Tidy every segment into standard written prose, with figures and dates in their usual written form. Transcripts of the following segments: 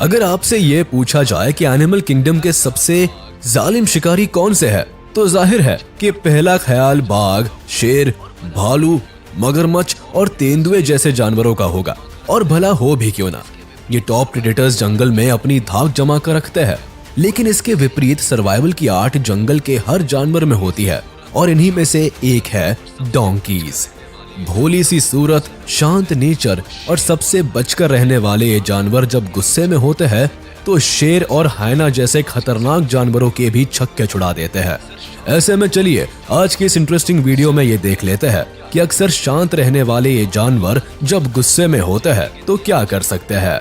अगर आपसे ये पूछा जाए कि एनिमल किंगडम के सबसे जालिम शिकारी कौन से है, तो जाहिर है कि पहला ख्याल बाघ, शेर, भालू, मगरमच्छ और तेंदुए जैसे जानवरों का होगा। और भला हो भी क्यों ना, ये टॉप प्रेडेटर्स जंगल में अपनी धाक जमा कर रखते हैं। लेकिन इसके विपरीत सर्वाइवल की आर्ट जंगल के हर जानवर में होती है, और इन्हीं में से एक है डोंकीज। भोली सी सूरत, शांत नेचर और सबसे बचकर रहने वाले ये जानवर जब गुस्से में होते हैं तो शेर और हायना जैसे खतरनाक जानवरों के भी छक्के छुड़ा देते हैं। ऐसे में चलिए आज की इस इंटरेस्टिंग वीडियो में ये देख लेते हैं कि अक्सर शांत रहने वाले ये जानवर जब गुस्से में होते हैं तो क्या कर सकते हैं।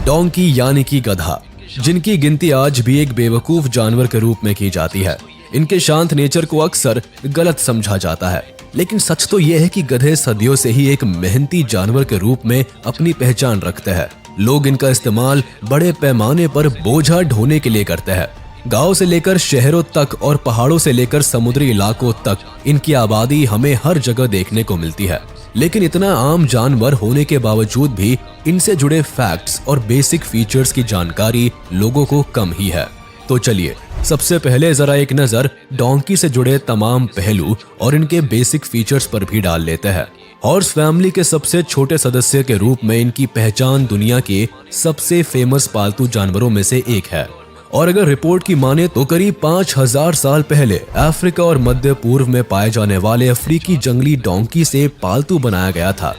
डोंकी यानी कि गधा, जिनकी गिनती आज भी एक बेवकूफ जानवर के रूप में की जाती है। इनके शांत नेचर को अक्सर गलत समझा जाता है, लेकिन सच तो यह है कि गधे सदियों से ही एक मेहनती जानवर के रूप में अपनी पहचान रखते हैं। लोग इनका इस्तेमाल बड़े पैमाने पर बोझा ढोने के लिए करते हैं। गांव से लेकर शहरों तक और पहाड़ों से लेकर समुद्री इलाकों तक इनकी आबादी हमें हर जगह देखने को मिलती है। लेकिन इतना आम जानवर होने के बावजूद भी इनसे जुड़े फैक्ट्स और बेसिक फीचर्स की जानकारी लोगों को कम ही है। तो चलिए सबसे पहले जरा एक नजर डोंकी से जुड़े तमाम पहलू और इनके बेसिक फीचर्स पर भी डाल लेते हैं। हॉर्स फैमिली के सबसे छोटे सदस्य के रूप में इनकी पहचान दुनिया के सबसे फेमस पालतू जानवरों में से एक है। और अगर रिपोर्ट की माने तो करीब 5000 साल पहले अफ्रीका और मध्य पूर्व में पाए जाने वाले अफ्रीकी जंगली डोंकी से पालतू बनाया गया था।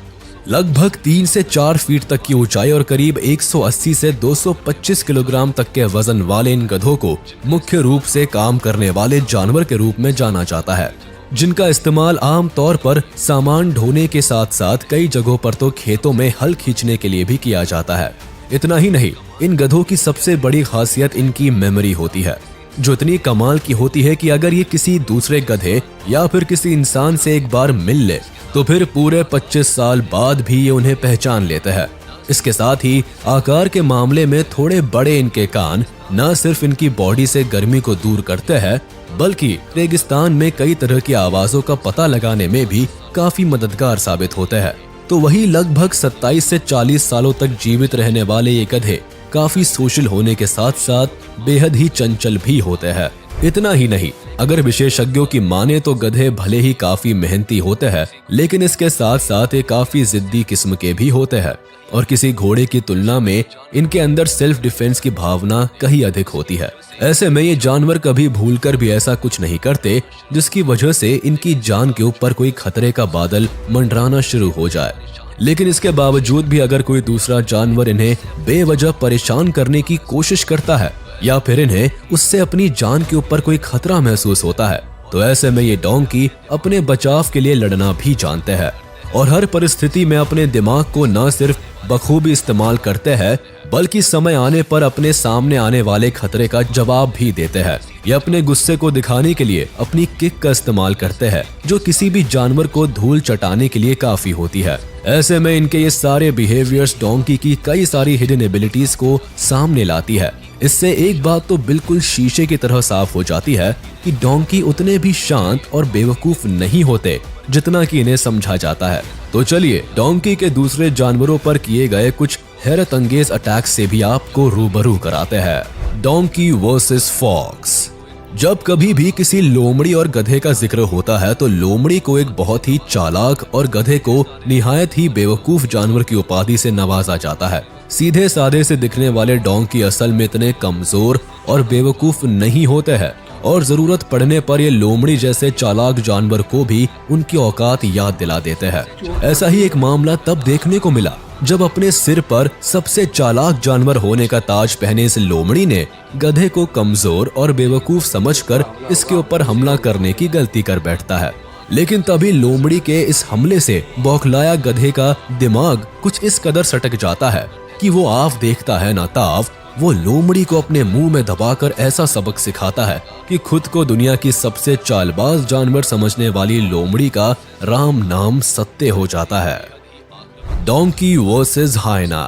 लगभग 3 से 4 फीट तक की ऊंचाई और करीब 180 से 225 किलोग्राम तक के वजन वाले इन गधों को मुख्य रूप से काम करने वाले जानवर के रूप में जाना जाता है, जिनका इस्तेमाल आम तौर पर सामान ढोने के साथ साथ कई जगहों पर तो खेतों में हल खींचने के लिए भी किया जाता है। इतना ही नहीं, इन गधों की सबसे बड़ी खासियत इनकी मेमोरी होती है, जो इतनी कमाल की होती है कि अगर ये किसी दूसरे गधे या फिर किसी इंसान से एक बार मिल ले तो फिर पूरे 25 साल बाद भी ये उन्हें पहचान लेते हैं। इसके साथ ही आकार के मामले में थोड़े बड़े इनके कान न सिर्फ इनकी बॉडी से गर्मी को दूर करते हैं, बल्कि रेगिस्तान में कई तरह की आवाजों का पता लगाने में भी काफी मददगार साबित होते हैं। तो वही लगभग 27 से 40 सालों तक जीवित रहने वाले ये गधे काफी सोशल होने के साथ साथ बेहद ही चंचल भी होते हैं। इतना ही नहीं, अगर विशेषज्ञों की माने तो गधे भले ही काफी मेहनती होते हैं, लेकिन इसके साथ साथ ये काफी जिद्दी किस्म के भी होते हैं और किसी घोड़े की तुलना में इनके अंदर सेल्फ डिफेंस की भावना कहीं अधिक होती है। ऐसे में ये जानवर कभी भूलकर भी ऐसा कुछ नहीं करते जिसकी वजह से इनकी जान के ऊपर कोई खतरे का बादल मंडराना शुरू हो जाए। लेकिन इसके बावजूद भी अगर कोई दूसरा जानवर इन्हें बेवजह परेशान करने की कोशिश करता है या फिर इन्हें उससे अपनी जान के ऊपर कोई खतरा महसूस होता है, तो ऐसे में ये डोंकी अपने बचाव के लिए लड़ना भी जानते हैं और हर परिस्थिति में अपने दिमाग को न सिर्फ बखूबी इस्तेमाल करते हैं, बल्कि समय आने पर अपने सामने आने वाले खतरे का जवाब भी देते हैं। ये अपने गुस्से को दिखाने के लिए अपनी किक का इस्तेमाल करते हैं, जो किसी भी जानवर को धूल चटाने के लिए काफी होती है। ऐसे में इनके ये सारे बिहेवियर्स डोंकी की कई सारी हिडन एबिलिटीज को सामने लाती है। इससे एक बात तो बिल्कुल शीशे की तरह साफ हो जाती है कि डोंकी उतने भी शांत और बेवकूफ नहीं होते जितना कि इन्हें समझा जाता है। तो चलिए डोंकी के दूसरे जानवरों पर किए गए कुछ हैरत अंगेज अटैक से भी आपको रूबरू कराते हैं। Donkey versus fox. जब कभी भी किसी लोमड़ी और गधे का जिक्र होता है तो लोमड़ी को एक बहुत ही चालाक और गधे को निहायत ही बेवकूफ जानवर की उपाधि से नवाजा जाता है। सीधे साधे से दिखने वाले डोंकी असल में इतने कमजोर और बेवकूफ नहीं होते हैं और जरूरत पड़ने पर ये लोमड़ी जैसे चालाक जानवर को भी उनकी औकात याद दिला देते हैं। ऐसा ही एक मामला तब देखने को मिला जब अपने सिर पर सबसे चालाक जानवर होने का ताज पहने इस लोमड़ी ने गधे को कमजोर और बेवकूफ समझकर इसके ऊपर हमला करने की गलती कर बैठता है। लेकिन तभी लोमड़ी के इस हमले से बौखलाया गधे का दिमाग कुछ इस कदर सटक जाता है कि वो आव देखता है ना ताव, वो लोमड़ी को अपने मुंह में दबाकर ऐसा सबक सिखाता है कि खुद को दुनिया की सबसे चालबाज जानवर समझने वाली लोमड़ी का राम नाम सत्य हो जाता है। डोंकी वर्सेस हायना।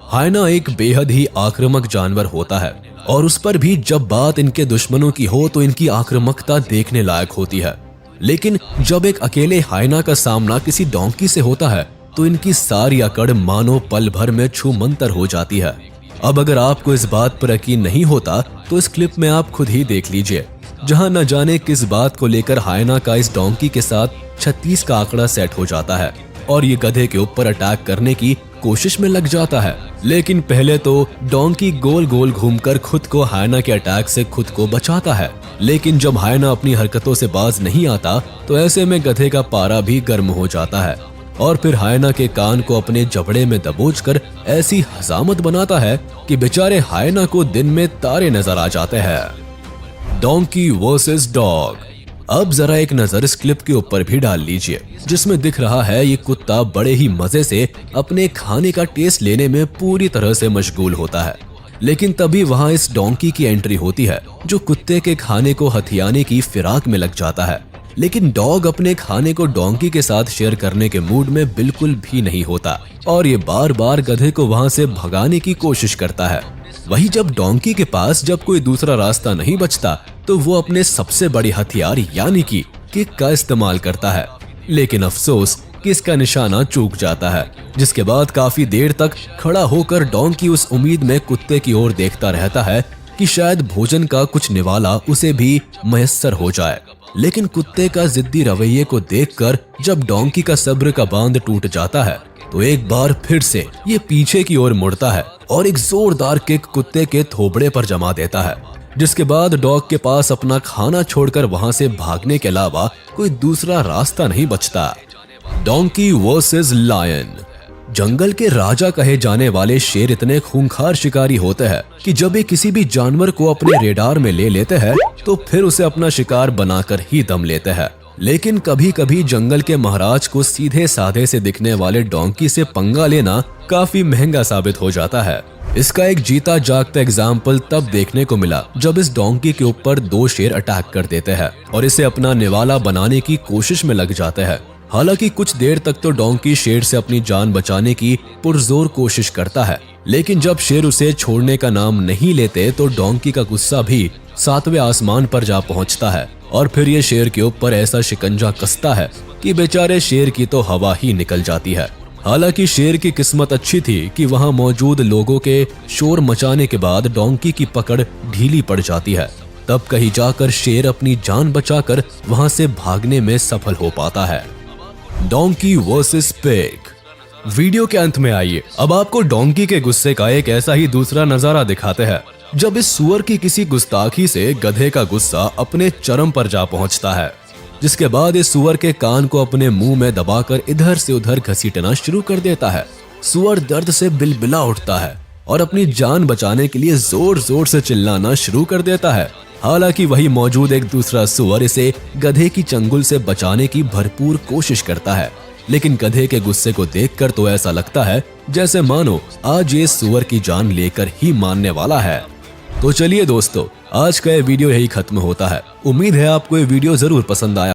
हायना एक बेहद ही आक्रामक जानवर होता है और उस पर भी जब बात इनके दुश्मनों की हो तो इनकी आक्रामकता देखने लायक होती है। लेकिन जब एक अकेले हायना का सामना किसी डोंकी से होता है तो इनकी सारी अकड़ मानो पल भर में छूमंतर हो जाती है। अब अगर आपको इस बात पर यकीन नहीं होता तो इस क्लिप में आप खुद ही देख लीजिए, जहां न जाने किस बात को लेकर हायना का इस डोंकी के साथ 36 का आंकड़ा सेट हो जाता है और ये गधे के ऊपर अटैक करने की कोशिश में लग जाता है। लेकिन पहले तो डोंकी गोल गोल घूमकर खुद को हायना के अटैक से खुद को बचाता है। लेकिन जब हायना अपनी हरकतों से बाज नहीं आता तो ऐसे में गधे का पारा भी गर्म हो जाता है और फिर हायना के कान को अपने जबड़े में दबोचकर ऐसी हजामत बनाता है कि बेचारे हायना को दिन में तारे नजर आ जाते हैं। Donkey versus dog. अब जरा एक नजर इस क्लिप के ऊपर भी डाल लीजिए, जिसमें दिख रहा है ये कुत्ता बड़े ही मजे से अपने खाने का टेस्ट लेने में पूरी तरह से मशगूल होता है। लेकिन तभी वहां इस डोंकी की एंट्री होती है, जो कुत्ते के खाने को हथियाने की फिराक में लग जाता है। लेकिन डॉग अपने खाने को डोंकी के साथ शेयर करने के मूड में बिल्कुल भी नहीं होता और ये बार बार गधे को वहां से भगाने की कोशिश करता है। वहीं जब डोंकी के पास जब कोई दूसरा रास्ता नहीं बचता तो वो अपने सबसे बड़ी हथियार यानी कि किक का इस्तेमाल करता है। लेकिन अफसोस कि इसका निशाना चूक जाता है, जिसके बाद काफी देर तक खड़ा होकर डोंकी उस उम्मीद में कुत्ते की ओर देखता रहता है कि शायद भोजन का कुछ निवाला उसे भी मयस्सर हो जाए। लेकिन कुत्ते का जिद्दी रवैये को देखकर जब डोंकी का सब्र का बांध टूट जाता है तो एक बार फिर से ये पीछे की ओर मुड़ता है और एक जोरदार किक कुत्ते के थोबड़े पर जमा देता है, जिसके बाद डॉग के पास अपना खाना छोड़कर वहां से भागने के अलावा कोई दूसरा रास्ता नहीं बचता। Donkey versus lion. जंगल के राजा कहे जाने वाले शेर इतने खूंखार शिकारी होते हैं कि जब ये किसी भी जानवर को अपने रेडार में ले लेते हैं तो फिर उसे अपना शिकार बनाकर ही दम लेते हैं। लेकिन कभी कभी जंगल के महाराज को सीधे साधे से दिखने वाले डोंकी से पंगा लेना काफी महंगा साबित हो जाता है। इसका एक जीता जागता एग्जाम्पल तब देखने को मिला जब इस डोंकी के ऊपर 2 शेर अटैक कर देते हैं और इसे अपना निवाला बनाने की कोशिश में लग जाते हैं। हालांकि कुछ देर तक तो डोंकी शेर से अपनी जान बचाने की पुरजोर कोशिश करता है, लेकिन जब शेर उसे छोड़ने का नाम नहीं लेते तो डोंकी का गुस्सा भी 7वें आसमान पर जा पहुंचता है और फिर ये शेर के ऊपर ऐसा शिकंजा कसता है कि बेचारे शेर की तो हवा ही निकल जाती है। हालांकि शेर की किस्मत अच्छी थी कि वहां मौजूद लोगों के शोर मचाने के बाद डोंकी की पकड़ ढीली पड़ जाती है। तब कहीं जाकर शेर अपनी जान बचाकर वहां से भागने में सफल हो पाता है। Donkey versus pig. वीडियो के अंत में आइए अब आपको डोंकी के गुस्से का एक ऐसा ही दूसरा नजारा दिखाते हैं, जब इस सुअर की किसी गुस्ताखी से गधे का गुस्सा अपने चरम पर जा पहुंचता है, जिसके बाद इस सुअर के कान को अपने मुंह में दबाकर इधर से उधर घसीटना शुरू कर देता है। सुअर दर्द से बिलबिला उठता है और अपनी जान बचाने के लिए जोर जोर से चिल्लाना शुरू कर देता है। हालांकि वही मौजूद एक दूसरा सुअर इसे गधे की चंगुल से बचाने की भरपूर कोशिश करता है, लेकिन गधे के गुस्से को देखकर तो ऐसा लगता है जैसे मानो आज ये सुअर की जान लेकर ही मानने वाला है। तो चलिए दोस्तों, आज का ये वीडियो यही खत्म होता है। उम्मीद है आपको ये वीडियो जरूर पसंद आया।